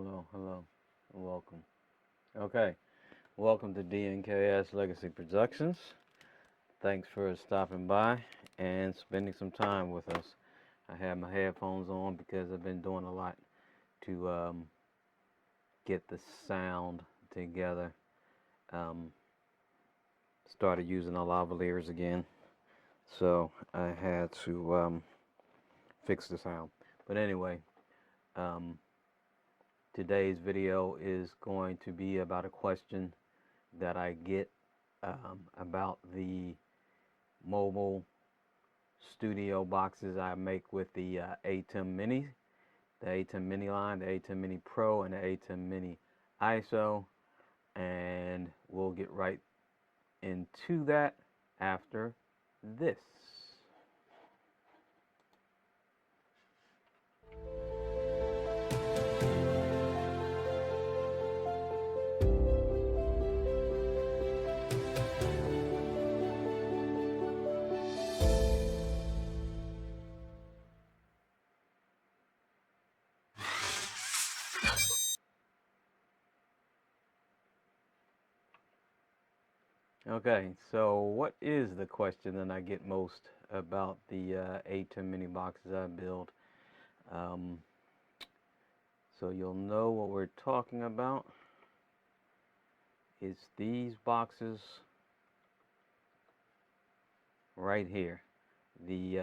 hello, and welcome. Okay, welcome to DNKS Legacy Productions. Thanks for stopping by and spending some time with us. I have my headphones on because I've been doing a lot to get the sound together. Um, Started using the lavaliers again, so I had to fix the sound. But anyway, um, today's video is going to be about a question that I get about the mobile studio boxes I make with the ATEM Mini, the ATEM Mini line, the ATEM Mini Pro, and the ATEM Mini ISO. And we'll get right into that after this. Okay, so what is the question that I get most about the ATEM Mini boxes I build? Um, so you'll know what we're talking about. It's these boxes right here. This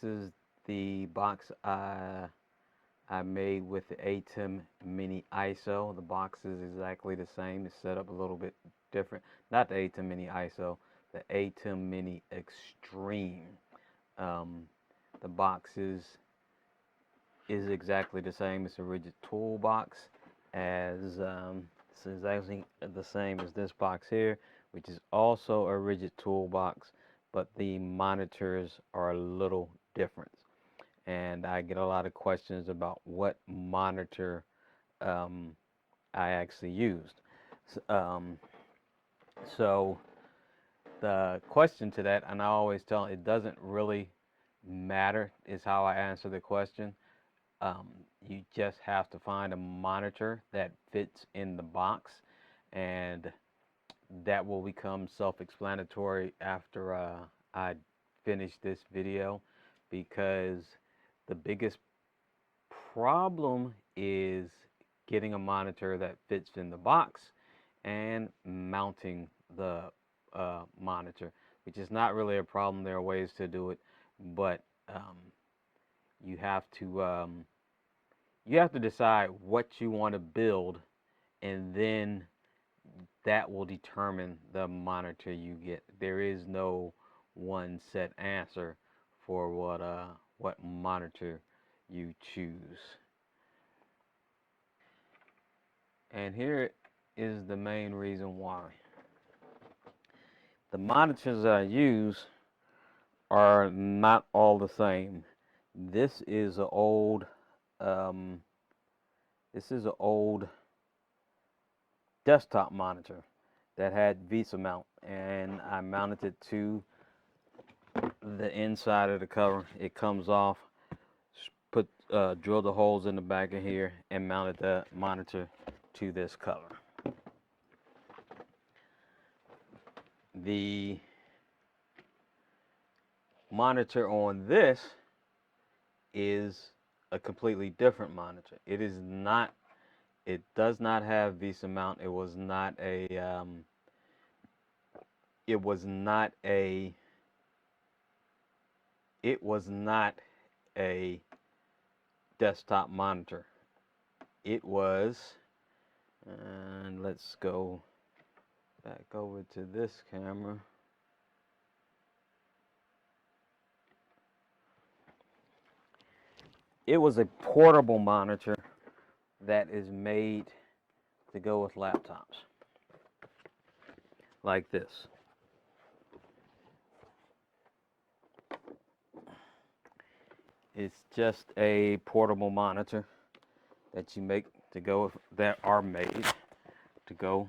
is the box I made with the ATEM Mini ISO. The box is exactly the same. It's set up a little bit different. Not the ATEM Mini ISO, the ATEM Mini Extreme. The box is exactly the same. It's a rigid toolbox, as it's exactly the same as this box here, which is also a rigid toolbox, but the monitors are a little different. And I get a lot of questions about what monitor I actually used. So the question to that, and I always tell them, it doesn't really matter, is how I answer the question. You just have to find a monitor that fits in the box, and that will become self-explanatory after I finish this video, because the biggest problem is getting a monitor that fits in the box and mounting the monitor, which is not really a problem. There are ways to do it, but you have to decide what you want to build, and then that will determine the monitor you get. There is no one set answer for what monitor you choose. And here is the main reason why. The monitors I use are not all the same. This is an old desktop monitor that had VESA mount, and I mounted it to the inside of the cover. It comes off, drill the holes in the back of here, and mounted the monitor to this cover. The monitor on this is a completely different monitor. It does not have VESA mount. It was not a desktop monitor. It was, and let's go back over to this camera. It was a portable monitor that is made to go with laptops, like this. It's just a portable monitor that you make to go with, that are made to go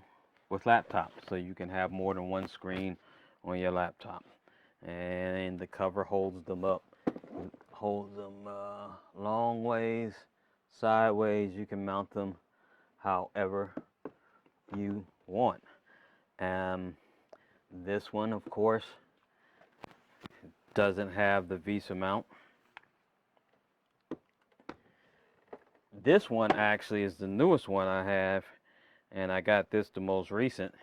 with laptops, so you can have more than one screen on your laptop. And the cover holds them up, holds them long ways, sideways. You can mount them however you want. This one, of course, doesn't have the Visa mount. This one actually is the newest one I have, and I got this the most recent.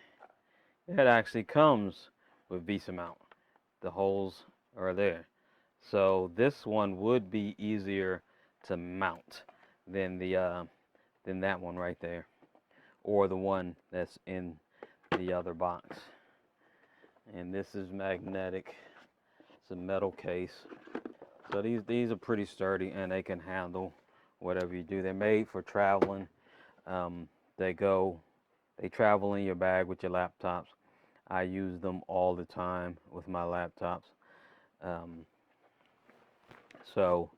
It actually comes with Visa mount. The holes are there. So this one would be easier to mount than than that one right there, or the one that's in the other box. And this is magnetic. It's a metal case. So these are pretty sturdy, and they can handle whatever you do. They're made for traveling. They travel in your bag with your laptops. I use them all the time with my laptops. Um, so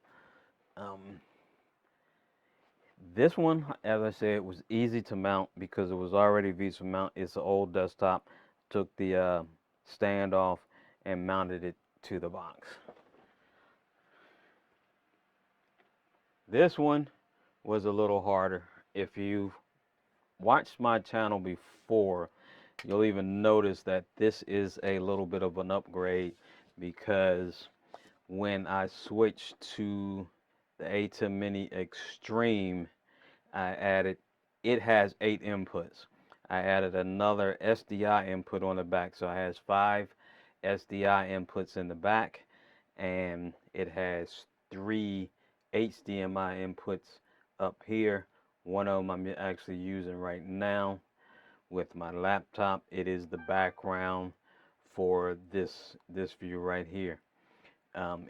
this one, as I said, was easy to mount because it was already Visa mount. It's an old desktop. Took the stand off and mounted it to the box. This one was a little harder. If you've watched my channel before, you'll even notice that this is a little bit of an upgrade, because when I switched to the ATEM Mini Extreme, it has 8 inputs. I added another SDI input on the back, so it has 5 SDI inputs in the back, and it has 3 HDMI inputs up here. One of them I'm actually using right now with my laptop. It is the background for this view right here.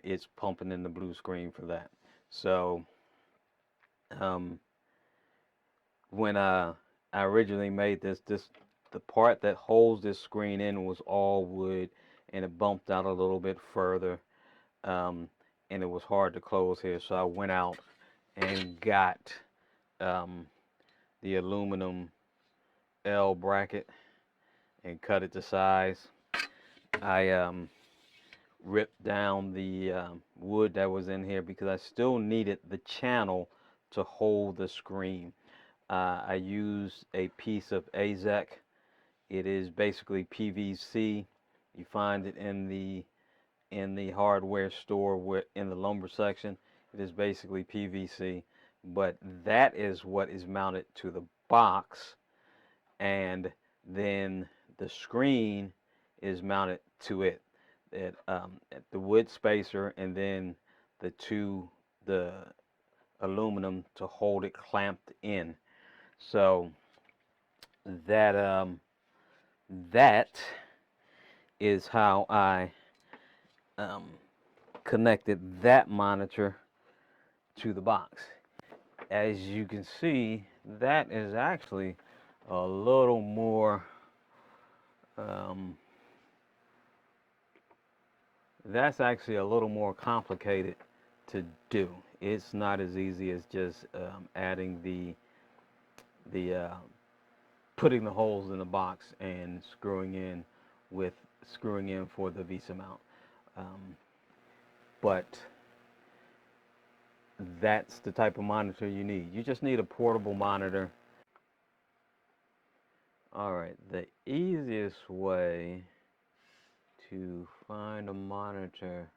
It's pumping in the blue screen for that. So when I originally made this, the part that holds this screen in was all wood, and it bumped out a little bit further, and it was hard to close here. So I went out and got the aluminum L bracket and cut it to size. I ripped down the wood that was in here because I still needed the channel to hold the screen. I used a piece of AZEK. It is basically PVC. You find it in the hardware store, in the lumber section. It is basically PVC, but that is what is mounted to the box, and then the screen is mounted to it. The wood spacer, and then the aluminum to hold it clamped in. So that that is how I connected that monitor to the box. As you can see, that is actually a little more that's actually a little more complicated to do. It's not as easy as just adding the putting the holes in the box and screwing in for the Visa mount. But that's the type of monitor you need. You just need a portable monitor. Alright, the easiest way to find a monitor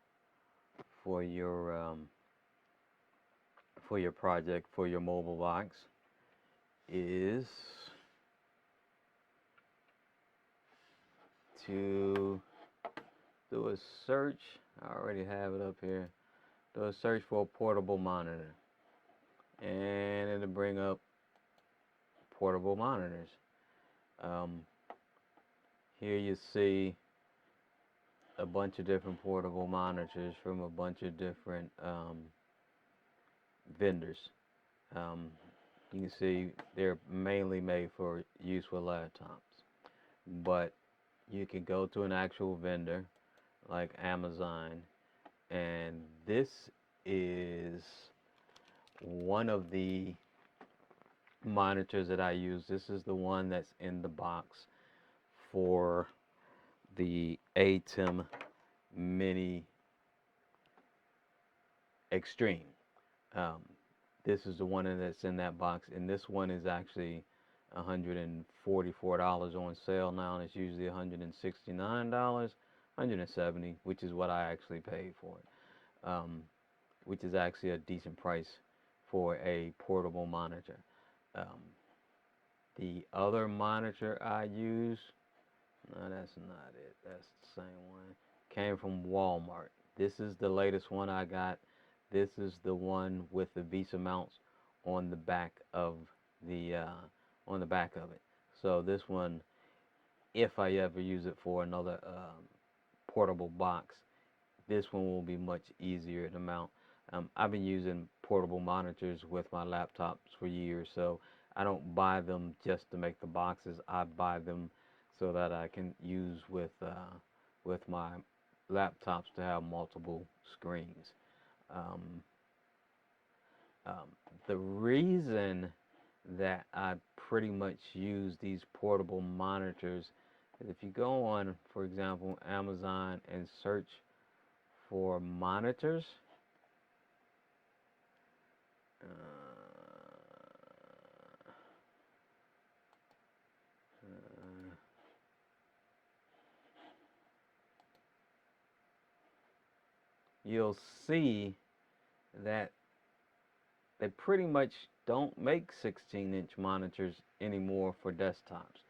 for your project, for your mobile box, is to do a search. I already have it up here. Do a search for a portable monitor, and it'll bring up portable monitors. Here you see a bunch of different portable monitors from a bunch of different vendors. You can see they're mainly made for use with laptops, but you can go to an actual vendor like Amazon, and this is one of the monitors that I use. This is the one that's in the box for the ATEM Mini Extreme. this is the one that's in that box, and this one is actually $144 on sale now, and it's usually $169, 170, which is what I actually paid for it, which is actually a decent price for a portable monitor. Um, the other monitor I use, no, that's not it. That's the same one. Came from Walmart. This is the latest one I got. This is the one with the Visa mounts on the back of the on the back of it. So this one, if I ever use it for another portable box, this one will be much easier to mount. I've been using portable monitors with my laptops for years, so I don't buy them just to make the boxes. I buy them so that I can use with my laptops to have multiple screens. Um, um, the reason that I pretty much use these portable monitors is if you go on, for example, Amazon and search for monitors, uh, uh, you'll see that they pretty much don't make 16-inch monitors anymore for desktops.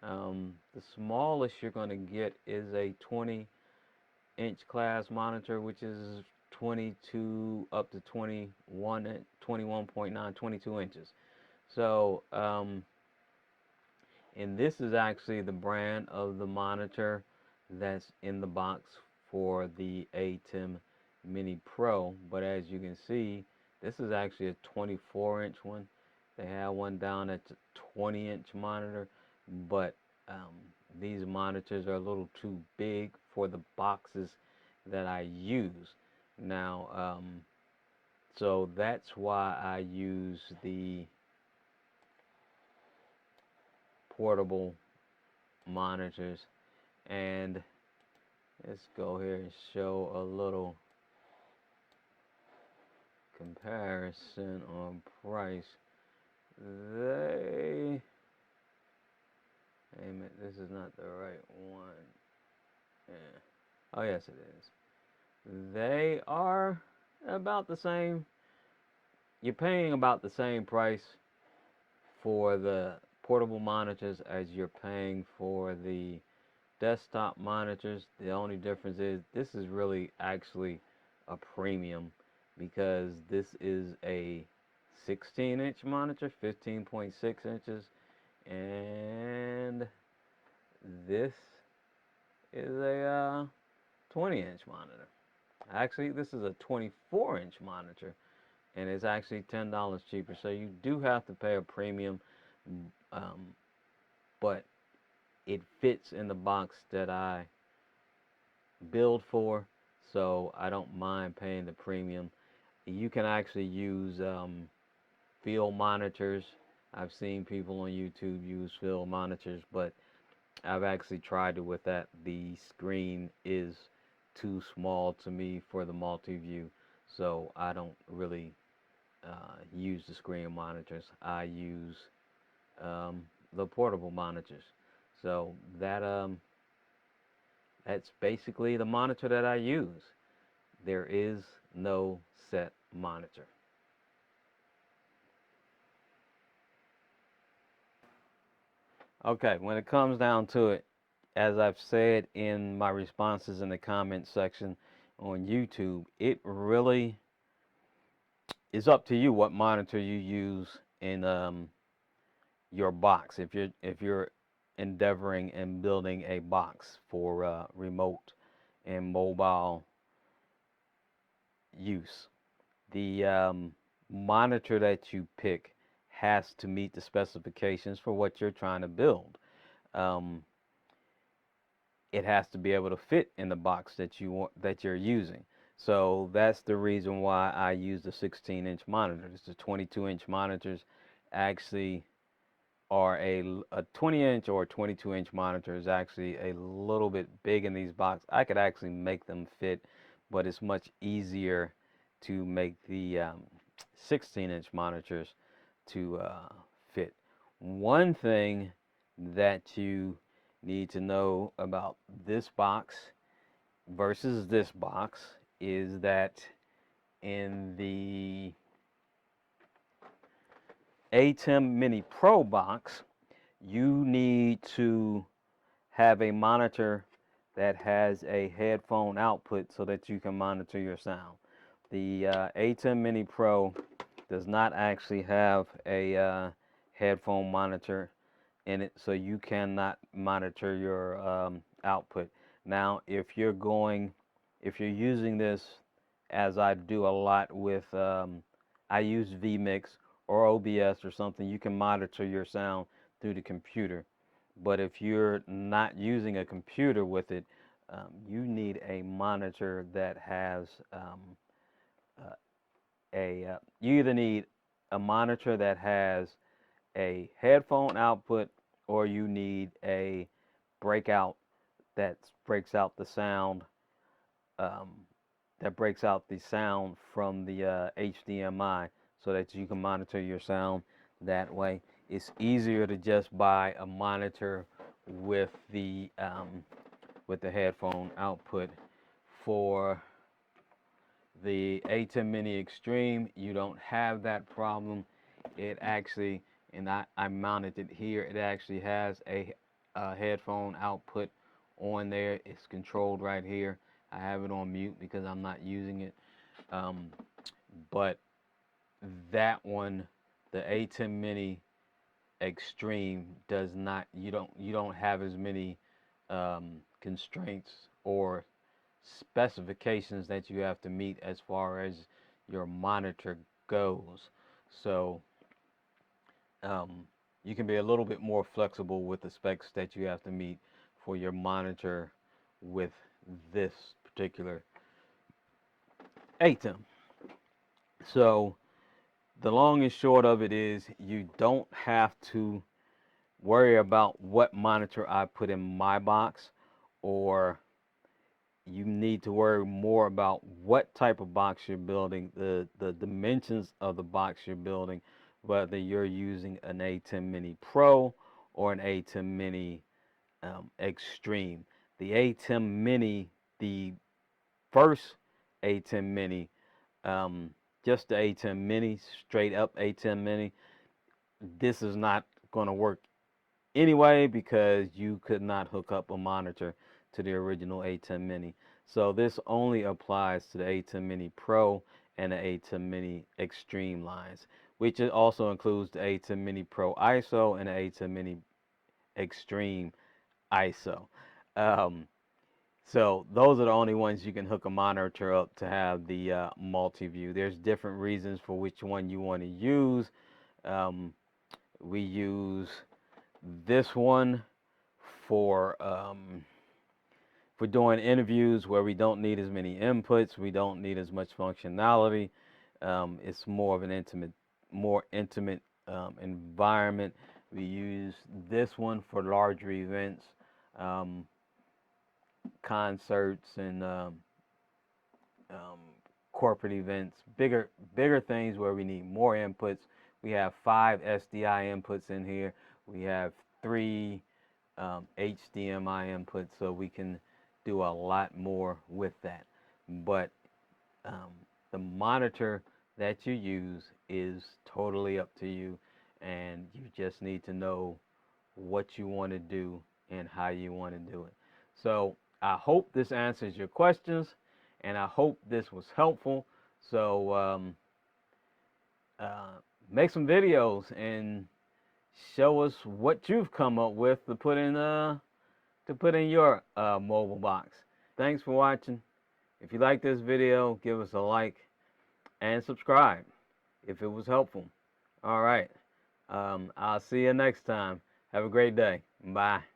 The smallest you're going to get is a 20-inch class monitor, which is 22 up to 21, 21.9, 22 inches. So, and this is actually the brand of the monitor that's in the box for the ATEM Mini Pro. But as you can see, this is actually a 24-inch one. They have one down at the 20-inch monitor, but um, these monitors are a little too big for the boxes that I use. Now, so that's why I use the portable monitors. And let's go here and show a little comparison on price. Hey, wait a minute, this is not the right one. Yeah. Oh, yes, it is. They are about the same. You're paying about the same price for the portable monitors as you're paying for the desktop monitors. The only difference is this is really actually a premium because this is a 16-inch monitor, 15.6 inches, and this is a 20-inch monitor. Actually, this is a 24-inch monitor, and it's actually $10 cheaper. So you do have to pay a premium, but it fits in the box that I build for, so I don't mind paying the premium. You can actually use field monitors. I've seen people on YouTube use field monitors, but I've actually tried it with that. The screen is too small to me for the multi-view, so I don't really use the screen monitors. I use the portable monitors. So that's basically the monitor that I use. There is no set monitor. Okay, when it comes down to it, as I've said in my responses in the comment section on YouTube, it really is up to you what monitor you use in your box. If you're endeavoring and building a box for remote and mobile use, the monitor that you pick has to meet the specifications for what you're trying to build. Um, it has to be able to fit in the box that you're using. So that's the reason why I use the 16-inch monitors. The 22-inch monitors actually are a 20-inch or 22-inch monitor is actually a little bit big in these boxes. I could actually make them fit, but it's much easier to make 16-inch monitors to fit. One thing that you need to know about this box versus this box is that in the ATEM Mini Pro box, you need to have a monitor that has a headphone output so that you can monitor your sound. The ATEM Mini Pro does not actually have a headphone monitor in it, so you cannot monitor your output. Now, if you're using this, as I do a lot with, I use vMix or OBS or something, you can monitor your sound through the computer. But if you're not using a computer with it, you need a monitor that has you either need a monitor that has a headphone output, or you need a breakout that breaks out the sound um, from the HDMI, so that you can monitor your sound that way. It's easier to just buy a monitor with the headphone output. For the ATEM Mini Extreme, you don't have that problem. It actually, and I mounted it here, it actually has a headphone output on there. It's controlled right here. I have it on mute because I'm not using it. But that one, the ATEM Mini Extreme, does not, you don't have as many constraints or specifications that you have to meet as far as your monitor goes. So you can be a little bit more flexible with the specs that you have to meet for your monitor with this particular ATEM. So the long and short of it is, you don't have to worry about what monitor I put in my box, or you need to worry more about what type of box you're building, the dimensions of the box you're building, whether you're using an ATEM Mini Pro or an ATEM Mini Extreme. The ATEM Mini, the first ATEM Mini, just the ATEM Mini, straight up ATEM Mini, this is not going to work anyway, because you could not hook up a monitor to the original ATEM Mini. So this only applies to the ATEM Mini Pro and the ATEM Mini Extreme lines, which also includes the ATEM Mini Pro ISO and the ATEM Mini Extreme ISO. So those are the only ones you can hook a monitor up to have the multi-view. There's different reasons for which one you want to use. We use this one for doing interviews where we don't need as many inputs, we don't need as much functionality. It's more of an more intimate environment. We use this one for larger events, concerts, and corporate events, bigger things where we need more inputs. We have 5 SDI inputs in here. We have 3 HDMI inputs, so we can do a lot more with that. But the monitor that you use is totally up to you, and you just need to know what you want to do and how you want to do it. So I hope this answers your questions, and I hope this was helpful. So make some videos and show us what you've come up with to put in your mobile box. Thanks for watching. If you like this video, give us a like and subscribe if it was helpful. All right. I'll see you next time. Have a great day. Bye.